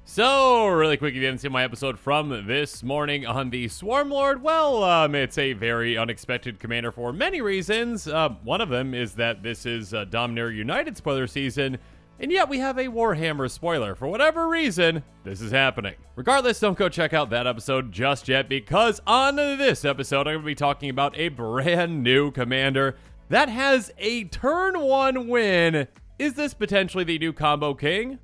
So, really quick, if you didn't see my episode from this morning on the Swarmlord, well, it's a very unexpected commander for many reasons. One of them is that this is Dominaria United spoiler season, and yet we have a Warhammer spoiler. For whatever reason, this is happening. Regardless, don't go check out that episode just yet, because on this episode, I'm going to be talking about a brand new commander that has a turn 1 win. Is this potentially the new combo king?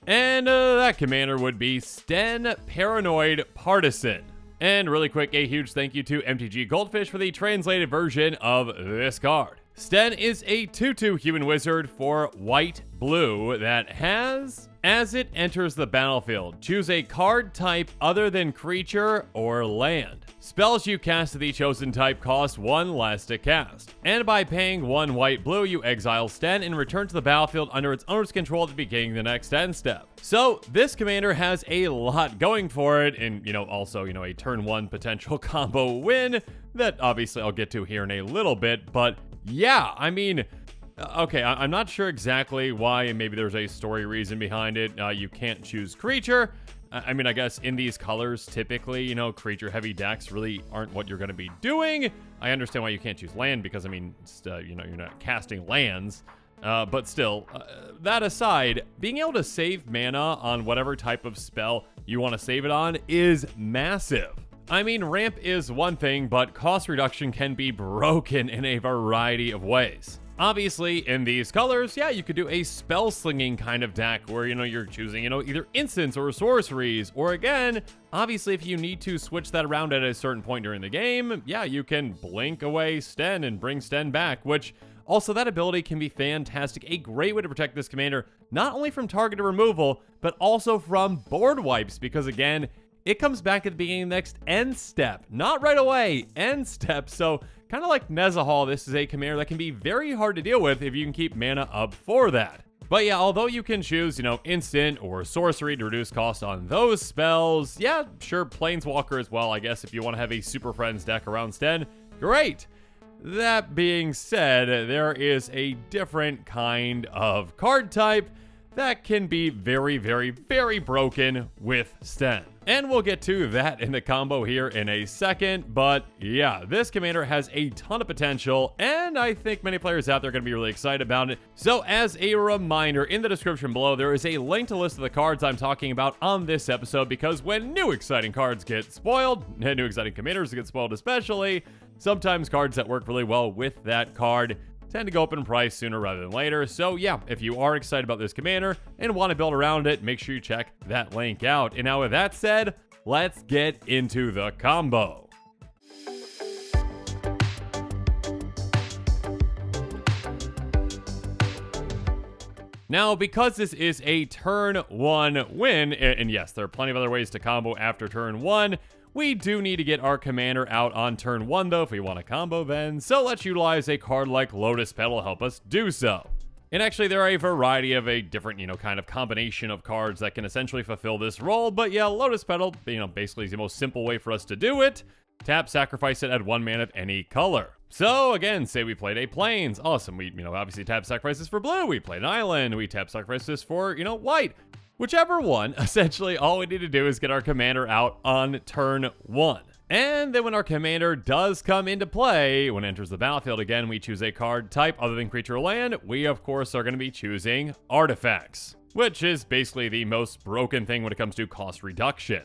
And that commander would be Stenn Paranoid Partisan. And really quick, a huge thank you to MTG Goldfish for the translated version of this card. Stenn is a 2/2 human wizard for white-blue that has, as it enters the battlefield, choose a card type other than creature or land. Spells you cast of the chosen type cost 1 less to cast. And by paying 1 white-blue, you exile Stenn and return to the battlefield under its owner's control at the beginning of the next end step. So, this commander has a lot going for it, and, also, a turn 1 potential combo win that obviously I'll get to here in a little bit, but yeah, I mean, okay, I'm not sure exactly why, and maybe there's a story reason behind it. You can't choose creature. I mean, I guess in these colors, typically, creature-heavy decks really aren't what you're going to be doing. I understand why you can't choose land, because, I mean, you're not casting lands. But still, that aside, being able to save mana on whatever type of spell you want to save it on is massive. I mean, ramp is one thing, but cost reduction can be broken in a variety of ways. Obviously, in these colors, yeah, you could do a spell slinging kind of deck where, you're choosing, either instants or sorceries, or again, obviously, if you need to switch that around at a certain point during the game, yeah, you can blink away Stenn and bring Stenn back, which also that ability can be fantastic. A great way to protect this commander, not only from targeted removal, but also from board wipes, because again, it comes back at the beginning of the next end step. Not right away, end step. So kind of like Nezahal, this is a commander that can be very hard to deal with if you can keep mana up for that. But yeah, although you can choose, instant or sorcery to reduce cost on those spells, yeah, sure, Planeswalker as well, I guess, if you want to have a Super Friends deck around Stenn, great. That being said, there is a different kind of card type that can be very, very, very broken with Stenn. And we'll get to that in the combo here in a second, but yeah, this commander has a ton of potential, and I think many players out there are going to be really excited about it. So as a reminder, in the description below, there is a link to list of the cards I'm talking about on this episode, because when new exciting cards get spoiled, and new exciting commanders get spoiled especially, sometimes cards that work really well with that card tend to go up in price sooner rather than later. So yeah, if you are excited about this commander and want to build around it, make sure you check that link out. And now with that said, let's get into the combo. Now, because this is a turn 1 win, and yes, there are plenty of other ways to combo after turn 1, we do need to get our commander out on turn 1, though, if we want to combo then, so let's utilize a card like Lotus Petal to help us do so. And actually, there are a variety of a different, kind of combination of cards that can essentially fulfill this role, but yeah, Lotus Petal, basically is the most simple way for us to do it. Tap, sacrifice it, add 1 mana of any color. So again, say we played a Plains, awesome, we, obviously tap sacrifices for blue, we played an island, we tap sacrifices for, white. Whichever one, essentially all we need to do is get our commander out on turn 1. And then when our commander does come into play, when it enters the battlefield again, we choose a card type other than creature or land. We, of course, are going to be choosing artifacts, which is basically the most broken thing when it comes to cost reduction.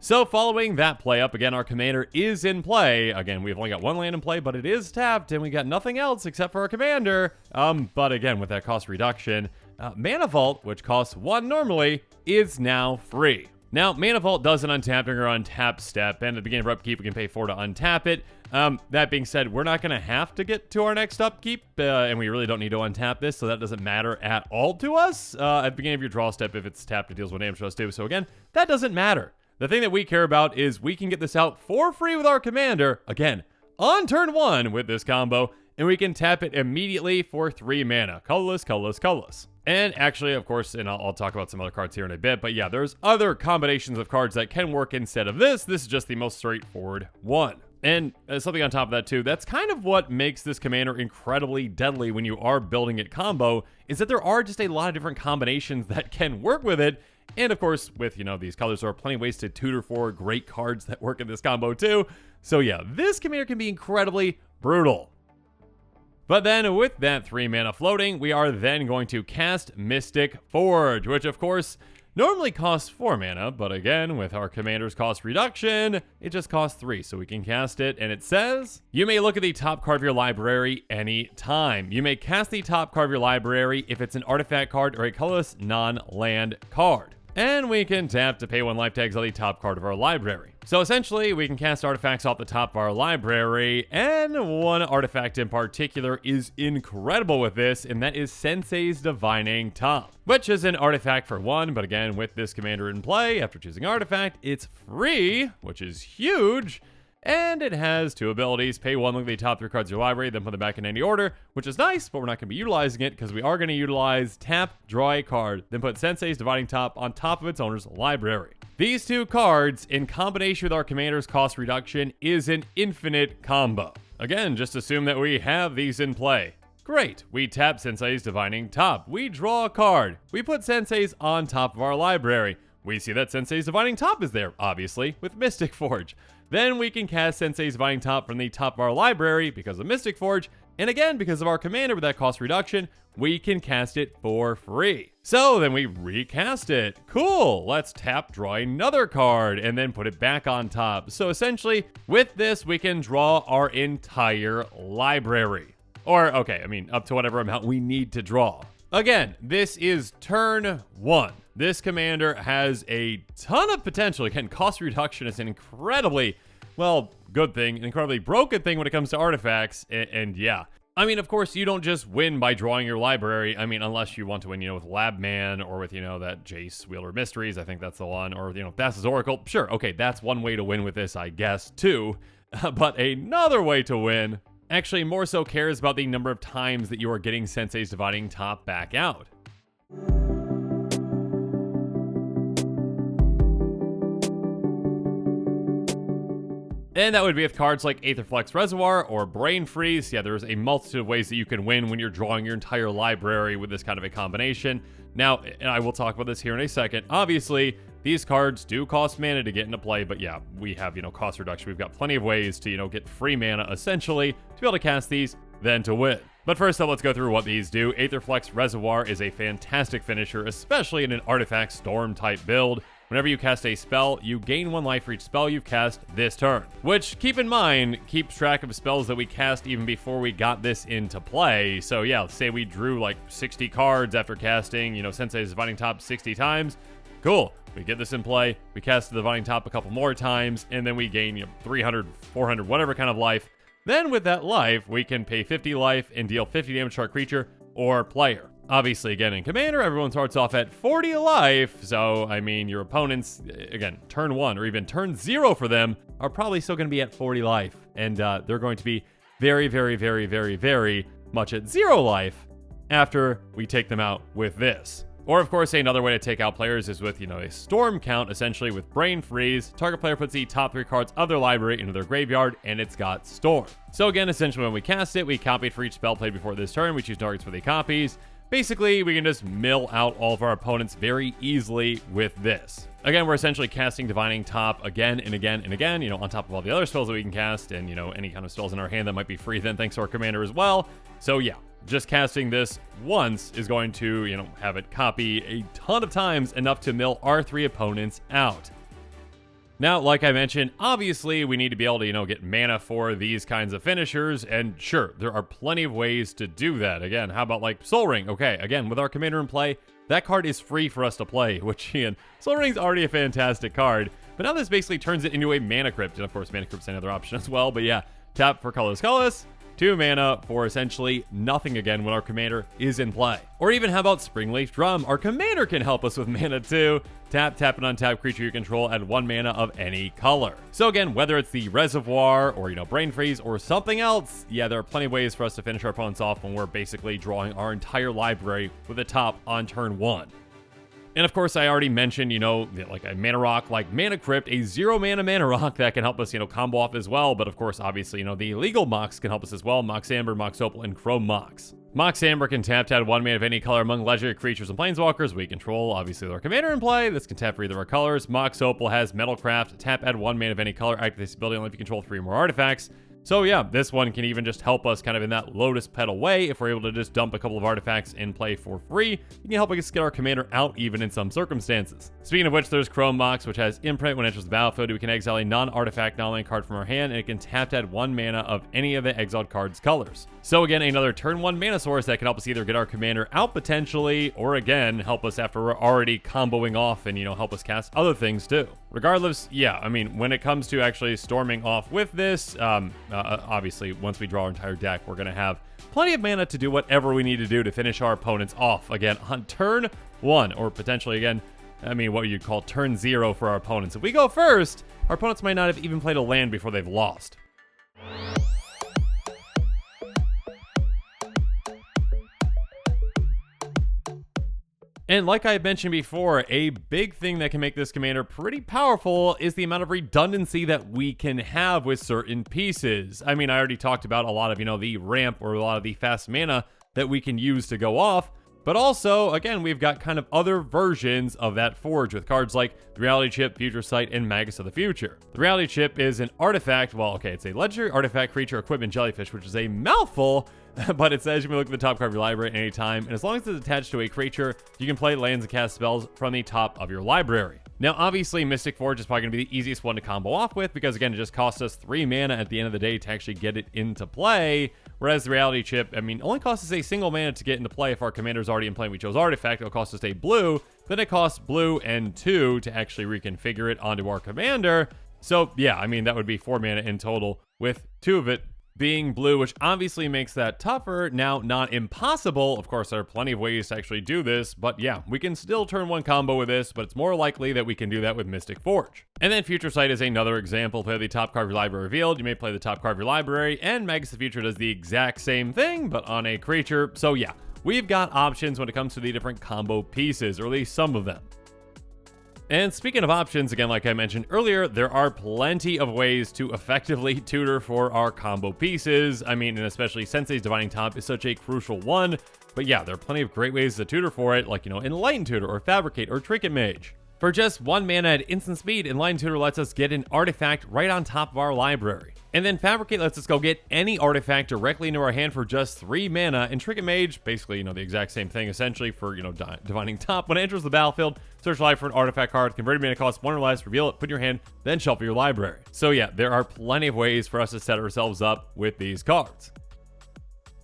So following that play up, again, our commander is in play. Again, we've only got 1 land in play, but it is tapped, and we got nothing else except for our commander. But again, with that cost reduction, Mana Vault, which costs 1 normally, is now free. Now, Mana Vault does an untap or untap step, and at the beginning of our upkeep, we can pay 4 to untap it. That being said, we're not going to have to get to our next upkeep, and we really don't need to untap this, so that doesn't matter at all to us. At the beginning of your draw step, if it's tapped, it deals with damage to us too. So again, that doesn't matter. The thing that we care about is we can get this out for free with our commander, again, on turn 1 with this combo, and we can tap it immediately for 3 mana. Colorless, colorless, colorless. And actually, of course, and I'll talk about some other cards here in a bit, but yeah, there's other combinations of cards that can work instead of this. This is just the most straightforward one. And something on top of that too, that's kind of what makes this commander incredibly deadly when you are building it combo, is that there are just a lot of different combinations that can work with it. And of course, with, these colors, there are plenty of ways to tutor for great cards that work in this combo too. So yeah, this commander can be incredibly brutal. But then with that 3 mana floating, we are then going to cast Mystic Forge, which of course normally costs 4 mana, but again, with our commander's cost reduction, it just costs 3, so we can cast it, and it says, you may look at the top card of your library anytime. You may cast the top card of your library if it's an artifact card or a colorless non-land card. And we can tap to pay 1 life tags on the top card of our library. So essentially, we can cast artifacts off the top of our library, and one artifact in particular is incredible with this, and that is Sensei's Divining Top, which is an artifact for 1, but again, with this commander in play, after choosing artifact, it's free, which is huge. And it has 2 abilities. Pay 1, look at the top 3 cards of your library, then put them back in any order, which is nice, but we're not going to be utilizing it because we are going to utilize tap, draw a card, then put Sensei's Dividing Top on top of its owner's library. These 2 cards, in combination with our commander's cost reduction, is an infinite combo. Again, just assume that we have these in play. Great, we tap Sensei's Divining Top. We draw a card. We put Sensei's on top of our library. We see that Sensei's Divining Top is there, obviously, with Mystic Forge. Then we can cast Sensei's Divining Top from the top of our library because of Mystic Forge, and again, because of our commander with that cost reduction, we can cast it for free. So then we recast it. Cool, let's tap, draw another card, and then put it back on top. So essentially, with this, we can draw our entire library. Or, okay, up to whatever amount we need to draw. Again, this is turn 1. This commander has a ton of potential. Again, cost reduction is an incredibly, good thing, an incredibly broken thing when it comes to artifacts, and yeah. Of course, you don't just win by drawing your library. Unless you want to win, with Labman or with, that Jace Wielder Mysteries. I think that's the one. Or, Thassa's Oracle. Sure, okay, that's one way to win with this, I guess, too. But another way to win actually more so cares about the number of times that you are getting Sensei's Dividing Top back out. And that would be with cards like Aetherflux Reservoir or Brain Freeze. Yeah, there's a multitude of ways that you can win when you're drawing your entire library with this kind of a combination. Now, and I will talk about this here in a second, obviously, these cards do cost mana to get into play, but yeah, we have, cost reduction. We've got plenty of ways to, get free mana, essentially, to be able to cast these, then to win. But first up, let's go through what these do. Aetherflux Reservoir is a fantastic finisher, especially in an Artifact Storm type build. Whenever you cast a spell, you gain 1 life for each spell you've cast this turn. Which, keep in mind, keeps track of spells that we cast even before we got this into play. So yeah, say we drew like 60 cards after casting, Sensei's Dividing Top 60 times. Cool. We get this in play, we cast the Dividing Top a couple more times, and then we gain 300, 400, whatever kind of life. Then with that life, we can pay 50 life and deal 50 damage to our creature or player. Obviously, again, in Commander, everyone starts off at 40 life, so, your opponents, again, turn 1 or even turn 0 for them are probably still going to be at 40 life, and they're going to be very, very, very, very, very much at 0 life after we take them out with this. Or, of course, another way to take out players is with, a storm count, essentially with Brain Freeze. Target player puts the top 3 cards of their library into their graveyard, and it's got storm. So again, essentially when we cast it, we copy it for each spell played before this turn. We choose targets for the copies. Basically, we can just mill out all of our opponents very easily with this. Again, we're essentially casting Divining Top again and again and again, on top of all the other spells that we can cast, and, any kind of spells in our hand that might be free then thanks to our commander as well. So yeah, just casting this once is going to, have it copy a ton of times, enough to mill our 3 opponents out. Now, like I mentioned, obviously we need to be able to, get mana for these kinds of finishers, and sure, there are plenty of ways to do that. Again, how about like Soul Ring? Okay, again, with our commander in play, that card is free for us to play, which, Soul Ring's already a fantastic card, but now this basically turns it into a Mana Crypt, and of course, Mana Crypt's another option as well, but yeah, tap for colorless, 2 mana for essentially nothing again when our commander is in play. Or even how about Springleaf Drum? Our commander can help us with mana too. Tap an untap creature you control at 1 mana of any color. So again, whether it's the Reservoir or, Brain Freeze or something else, yeah, there are plenty of ways for us to finish our opponents off when we're basically drawing our entire library with a top on turn 1. And of course, I already mentioned, like a mana rock like Mana Crypt, a 0 mana mana rock that can help us, combo off as well. But of course, obviously, the legal Mox can help us as well. Mox Amber, Mox Opal, and Chrome Mox. Mox Amber can tap to add 1 mana of any color among legendary creatures and planeswalkers we control, obviously with our commander in play. This can tap for either of our colors. Mox Opal has Metalcraft, tap add 1 mana of any color, activate this ability only if you control 3 or more artifacts. So yeah, this one can even just help us kind of in that Lotus Petal way. If we're able to just dump a couple of artifacts in play for free, it can help us get our commander out even in some circumstances. Speaking of which, there's Chrome Mox, which has Imprint. When it enters the battlefield, we can exile a non-artifact non-land card from our hand, and it can tap to add 1 mana of any of the exiled card's colors. So again, another turn 1 mana source that can help us either get our commander out potentially, or again, help us after we're already comboing off and, help us cast other things too. Regardless, yeah, I mean, when it comes to actually storming off with this, obviously, once we draw our entire deck, we're going to have plenty of mana to do whatever we need to do to finish our opponents off, again, on turn 1, or potentially, again, I mean, what you'd call turn 0 for our opponents. If we go first, our opponents might not have even played a land before they've lost. And like I mentioned before, a big thing that can make this commander pretty powerful is the amount of redundancy that we can have with certain pieces. I mean, I already talked about a lot of, the ramp or a lot of the fast mana that we can use to go off. But also, again, we've got kind of other versions of that forge with cards like the Reality Chip, Future Sight, and Magus of the Future. The Reality Chip is an artifact, it's a legendary artifact creature equipment jellyfish, which is a mouthful, but it says you can look at the top card of your library at any time, and as long as it's attached to a creature, you can play lands and cast spells from the top of your library. Now, obviously, Mystic Forge is probably going to be the easiest one to combo off with because, again, it just costs us 3 mana at the end of the day to actually get it into play, whereas the Reality Chip, only costs us a single mana to get into play if our commander's already in play and we chose Artifact. It'll cost us a blue, then it costs blue and 2 to actually reconfigure it onto our commander. So, yeah, that would be 4 mana in total, with 2 of it being blue, which obviously makes that tougher. Now, not impossible. Of course, there are plenty of ways to actually do this, but yeah, we can still turn 1 combo with this, but it's more likely that we can do that with Mystic Forge. And then Future Sight is another example. Play the top card of your library revealed. You may play the top card of your library, and Magus of the Future does the exact same thing, but on a creature. So yeah, we've got options when it comes to the different combo pieces, or at least some of them. And speaking of options, again, like I mentioned earlier, there are plenty of ways to effectively tutor for our combo pieces. And especially Sensei's Divining Top is such a crucial one. But yeah, there are plenty of great ways to tutor for it, like, Enlighten Tutor or Fabricate or Trinket Mage. For just 1 mana at instant speed, Enlighten Tutor lets us get an artifact right on top of our library. And then Fabricate lets us go get any artifact directly into our hand for just 3 mana. And Trinket Mage, basically, the exact same thing, essentially, for, Divining Top. When it enters the battlefield, search life for an artifact card, convert mana cost 1 or less, reveal it, put in your hand, then shuffle your library. So yeah, there are plenty of ways for us to set ourselves up with these cards.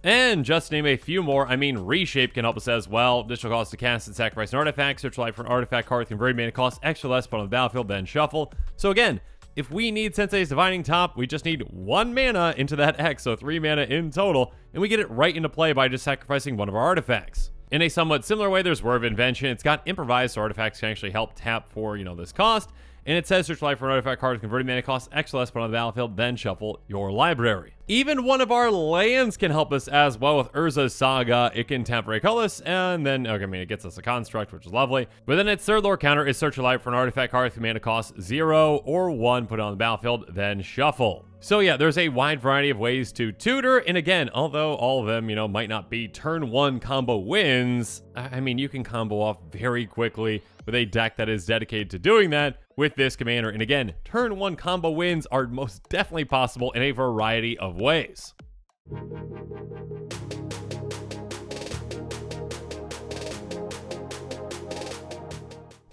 And just to name a few more, Reshape can help us as well. Additional cost to cast and sacrifice an artifact, search life for an artifact card, convert mana cost extra less, put on the battlefield, then shuffle. So again, if we need Sensei's Divining Top, we just need 1 mana into that X, so 3 mana in total, and we get it right into play by just sacrificing one of our artifacts. In a somewhat similar way, there's Word of Invention. It's got Improvise, so artifacts can actually help tap for, this cost. And it says search life for an artifact card, converting mana cost extra less, put on the battlefield, then shuffle your library. Even one of our lands can help us as well with Urza's Saga. It can tap for a colorless, and then, it gets us a construct, which is lovely. But then its third lore counter is search your life for an artifact card with mana cost 0 or 1, put it on the battlefield, then shuffle. So yeah, there's a wide variety of ways to tutor, and again, although all of them, might not be turn 1 combo wins, you can combo off very quickly with a deck that is dedicated to doing that with this commander. And again, turn 1 combo wins are most definitely possible in a variety of ways.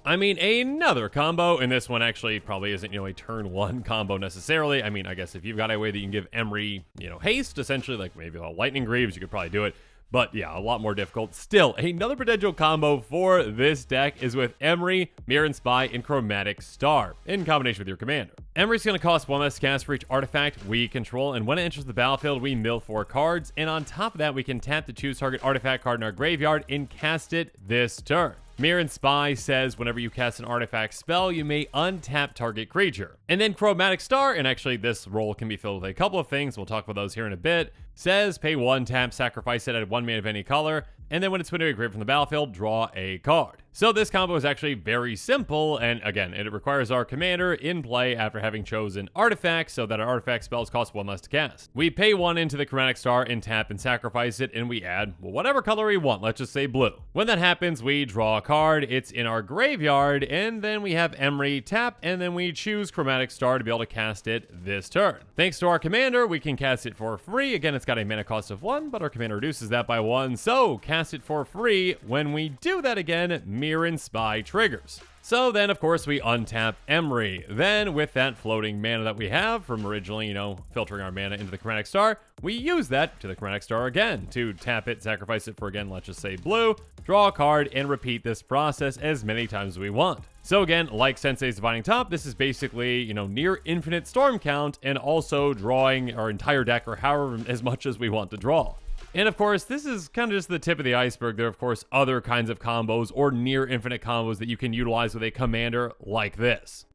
Another combo, and this one actually probably isn't, a turn 1 combo necessarily. I guess if you've got a way that you can give Emery, haste, essentially, like maybe a Lightning Greaves, you could probably do it. But yeah, a lot more difficult. Still, another potential combo for this deck is with Emery, Mirren Spy, and Chromatic Star in combination with your commander. Emery's going to cost 1 less cast for each artifact we control, and when it enters the battlefield, we mill 4 cards, and on top of that, we can tap to choose target artifact card in our graveyard and cast it this turn. Mirror and Spy says whenever you cast an artifact spell, you may untap target creature. And then Chromatic Star, and actually this role can be filled with a couple of things, we'll talk about those here in a bit, says pay 1, tap, sacrifice it at 1 mana of any color, and then when it's winning a grave from the battlefield, draw a card. So this combo is actually very simple, and again, it requires our commander in play after having chosen artifacts so that our artifact spells cost 1 less to cast. We pay 1 into the Chromatic Star and tap and sacrifice it, and we add, well, whatever color we want, let's just say blue. When that happens, we draw a card, it's in our graveyard, and then we have Emery tap, and then we choose Chromatic Star to be able to cast it this turn. Thanks to our commander, we can cast it for free. Again, it's got a mana cost of 1, but our commander reduces that by 1, so cast it for free. When we do that again, Mirror and Spy triggers. So then, of course, we untap Emery. Then, with that floating mana that we have from originally, filtering our mana into the Chromatic Star, we use that to the Chromatic Star again to tap it, sacrifice it for, again, let's just say blue, draw a card, and repeat this process as many times as we want. So again, like Sensei's Dividing Top, this is basically, near infinite storm count and also drawing our entire deck or however as much as we want to draw. And of course, this is kind of just the tip of the iceberg. There are, of course, other kinds of combos or near infinite combos that you can utilize with a commander like this.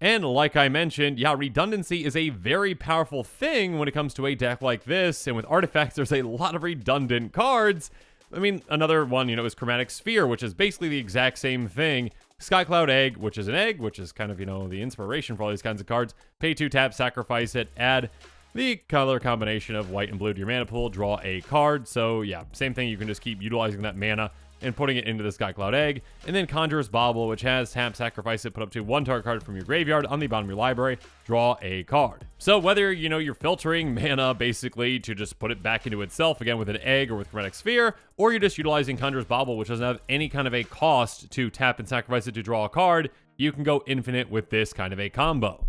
And like I mentioned, yeah, redundancy is a very powerful thing when it comes to a deck like this. And with artifacts, there's a lot of redundant cards. I mean, another one, is Chromatic Sphere, which is basically the exact same thing. Skycloud Egg, which is an egg, which is kind of, the inspiration for all these kinds of cards. Pay 2, tap, sacrifice it, add the color combination of white and blue to your mana pool, draw a card. So yeah, same thing, you can just keep utilizing that mana and putting it into the Skycloud Egg. And then Conjurer's Bauble, which has tap, sacrifice it, put up to 1 target card from your graveyard on the bottom of your library, draw a card. So whether, you're filtering mana basically to just put it back into itself, again with an egg or with Chromatic Sphere, or you're just utilizing Conjurer's Bauble, which doesn't have any kind of a cost to tap and sacrifice it to draw a card, you can go infinite with this kind of a combo.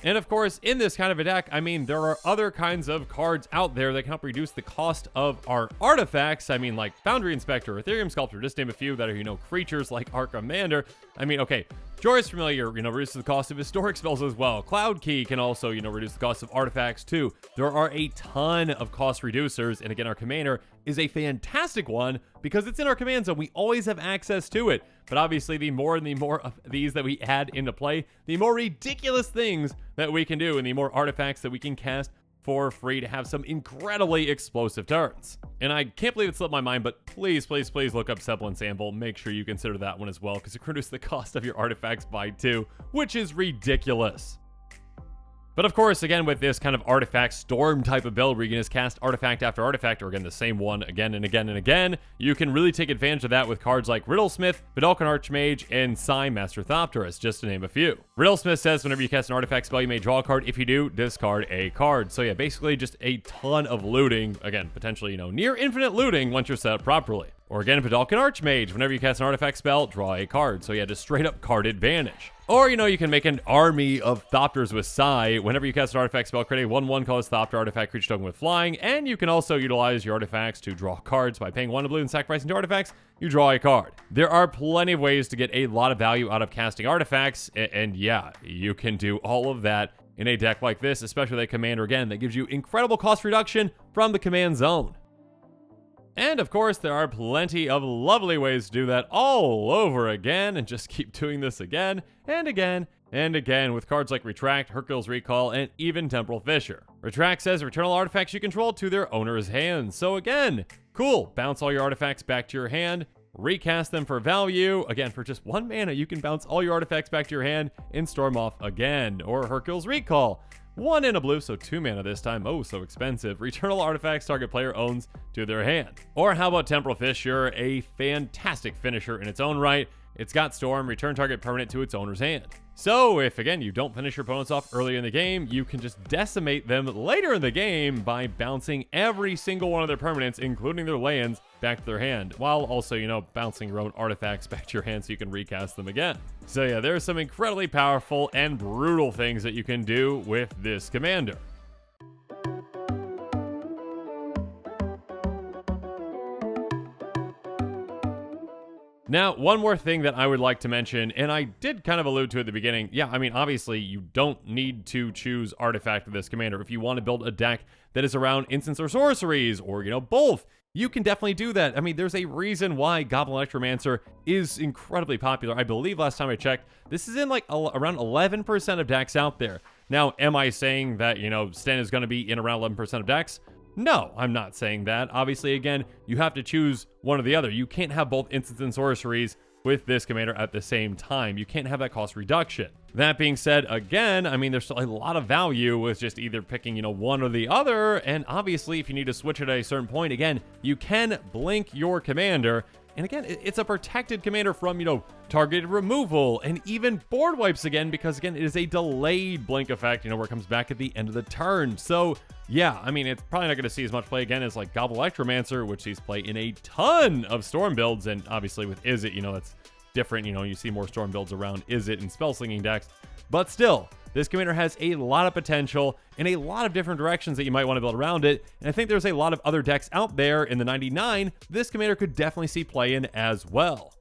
And of course, in this kind of a deck, there are other kinds of cards out there that can help reduce the cost of our artifacts. Like Foundry Inspector, Ethereum Sculptor, just name a few that are, creatures like our commander. Okay, Joyous Familiar, reduces the cost of historic spells as well. Cloud Key can also, reduce the cost of artifacts too. There are a ton of cost reducers, and again, our commander is a fantastic one because it's in our command zone. We always have access to it. But obviously, the more and the more of these that we add into play, the more ridiculous things that we can do and the more artifacts that we can cast for free to have some incredibly explosive turns. And I can't believe it slipped my mind, but please, please, please look up Semblance Sample. Make sure you consider that one as well, because it can reduce the cost of your artifacts by 2, which is ridiculous. But of course, again, with this kind of artifact storm type of build where you can just cast artifact after artifact, or again, the same one again and again and again, you can really take advantage of that with cards like Riddlesmith, Vidalcan Archmage, and Psy Master Thopterus, just to name a few. Riddlesmith says whenever you cast an artifact spell, you may draw a card. If you do, discard a card. So yeah, basically just a ton of looting. Again, potentially, near infinite looting once you're set up properly. Or again, Vidalcan Archmage, whenever you cast an artifact spell, draw a card. So yeah, just straight up card advantage. Or, you can make an army of Thopters with Psy. Whenever you cast an artifact spell, create a 1/1 colorless Thopter artifact creature token with flying, and you can also utilize your artifacts to draw cards by paying 1 blue and sacrificing 2 artifacts, you draw a card. There are plenty of ways to get a lot of value out of casting artifacts, and yeah, you can do all of that in a deck like this, especially with a commander, again, that gives you incredible cost reduction from the command zone. And of course, there are plenty of lovely ways to do that all over again, and just keep doing this again and again and again with cards like Retract, Hercule's Recall, and even Temporal Fissure. Retract says return all artifacts you control to their owner's hands. So again, cool, bounce all your artifacts back to your hand, recast them for value. Again, for just 1 mana, you can bounce all your artifacts back to your hand and storm off again. Or Hercule's Recall. 1 in a blue, so 2 mana this time. Oh, so expensive. Return all artifacts target player owns to their hand. Or how about Temporal Fissure, a fantastic finisher in its own right. It's got Storm, return target permanent to its owner's hand. So if, again, you don't finish your opponents off earlier in the game, you can just decimate them later in the game by bouncing every single one of their permanents, including their lands, back to their hand, while also, bouncing your own artifacts back to your hand so you can recast them again. So yeah, there are some incredibly powerful and brutal things that you can do with this commander. Now, one more thing that I would like to mention, and I did kind of allude to at the beginning. Yeah, I mean, obviously, you don't need to choose Artifact with this commander. If you want to build a deck that is around instants or sorceries, or, both, you can definitely do that. I mean, there's a reason why Goblin Electromancer is incredibly popular. I believe last time I checked, this is in like around 11% of decks out there. Now, am I saying that, Stenn is going to be in around 11% of decks? No, I'm not saying that. Obviously, again, you have to choose one or the other. You can't have both instants and sorceries with this commander at the same time. You can't have that cost reduction. That being said, again, I mean, there's still a lot of value with just either picking, one or the other. And obviously, if you need to switch at a certain point, again, you can blink your commander. And again, it's a protected commander from, targeted removal and even board wipes again, because again, it is a delayed blink effect, where it comes back at the end of the turn. So yeah, I mean, it's probably not going to see as much play again as like Goblin Electromancer, which sees play in a ton of Storm builds. And obviously with Izzet, that's different. You see more Storm builds around Izzet and spell slinging decks, but still, this commander has a lot of potential in a lot of different directions that you might want to build around it. And I think there's a lot of other decks out there in the 99 this commander could definitely see play in as well.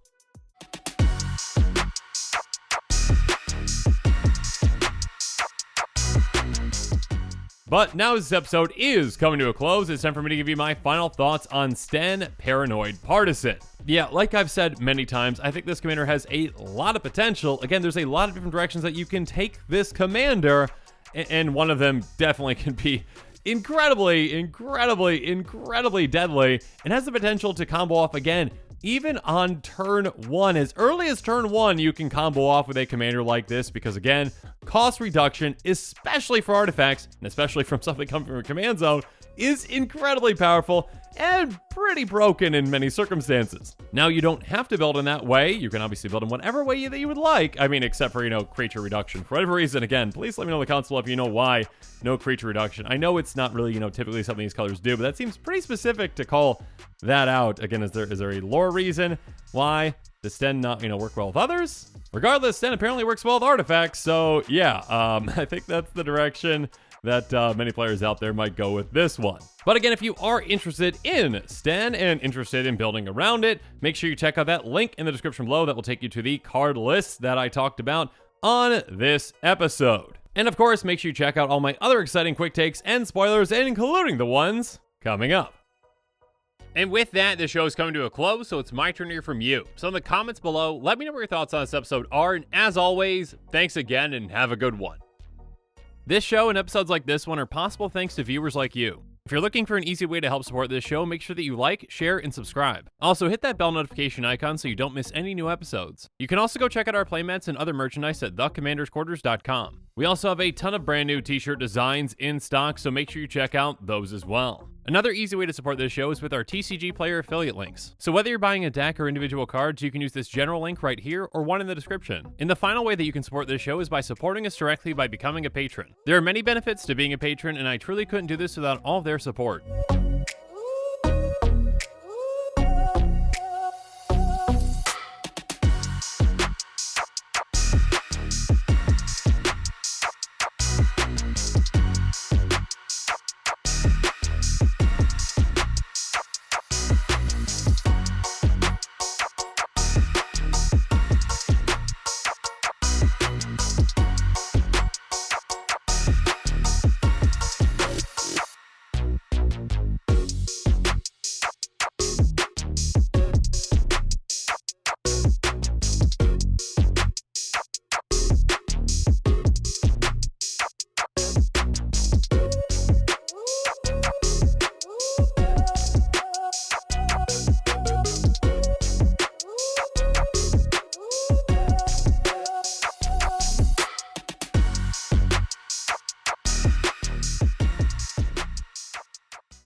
But now as this episode is coming to a close, it's time for me to give you my final thoughts on Stenn Paranoid Partisan. Yeah, like I've said many times, I think this commander has a lot of potential. Again, there's a lot of different directions that you can take this commander, and one of them definitely can be incredibly deadly, and has the potential to combo off again, even on turn 1. As early as turn 1, you can combo off with a commander like this, because again, cost reduction, especially for artifacts, and especially from something coming from a command zone, is incredibly powerful and pretty broken in many circumstances. Now, you don't have to build in that way. You can obviously build in whatever way that you would like. I mean, except for, creature reduction. For whatever reason, again, please let me know in the console if you know why no creature reduction. I know it's not really, typically something these colors do, but that seems pretty specific to call that out. Again, is there a lore reason why does Stenn not, work well with others? Regardless, Stenn apparently works well with artifacts, so yeah, I think that's the direction that many players out there might go with this one. But again, if you are interested in Stenn and interested in building around it, make sure you check out that link in the description below that will take you to the card list that I talked about on this episode. And of course, make sure you check out all my other exciting quick takes and spoilers, including the ones coming up. And with that, the show is coming to a close, so it's my turn to hear from you. So in the comments below, let me know what your thoughts on this episode are, and as always, thanks again and have a good one. This show and episodes like this one are possible thanks to viewers like you. If you're looking for an easy way to help support this show, make sure that you like, share, and subscribe. Also, hit that bell notification icon so you don't miss any new episodes. You can also go check out our playmats and other merchandise at thecommandersquarters.com. We also have a ton of brand new t-shirt designs in stock, so make sure you check out those as well. Another easy way to support this show is with our TCG player affiliate links. So whether you're buying a deck or individual cards, you can use this general link right here or one in the description. And the final way that you can support this show is by supporting us directly by becoming a patron. There are many benefits to being a patron, and I truly couldn't do this without all of their support.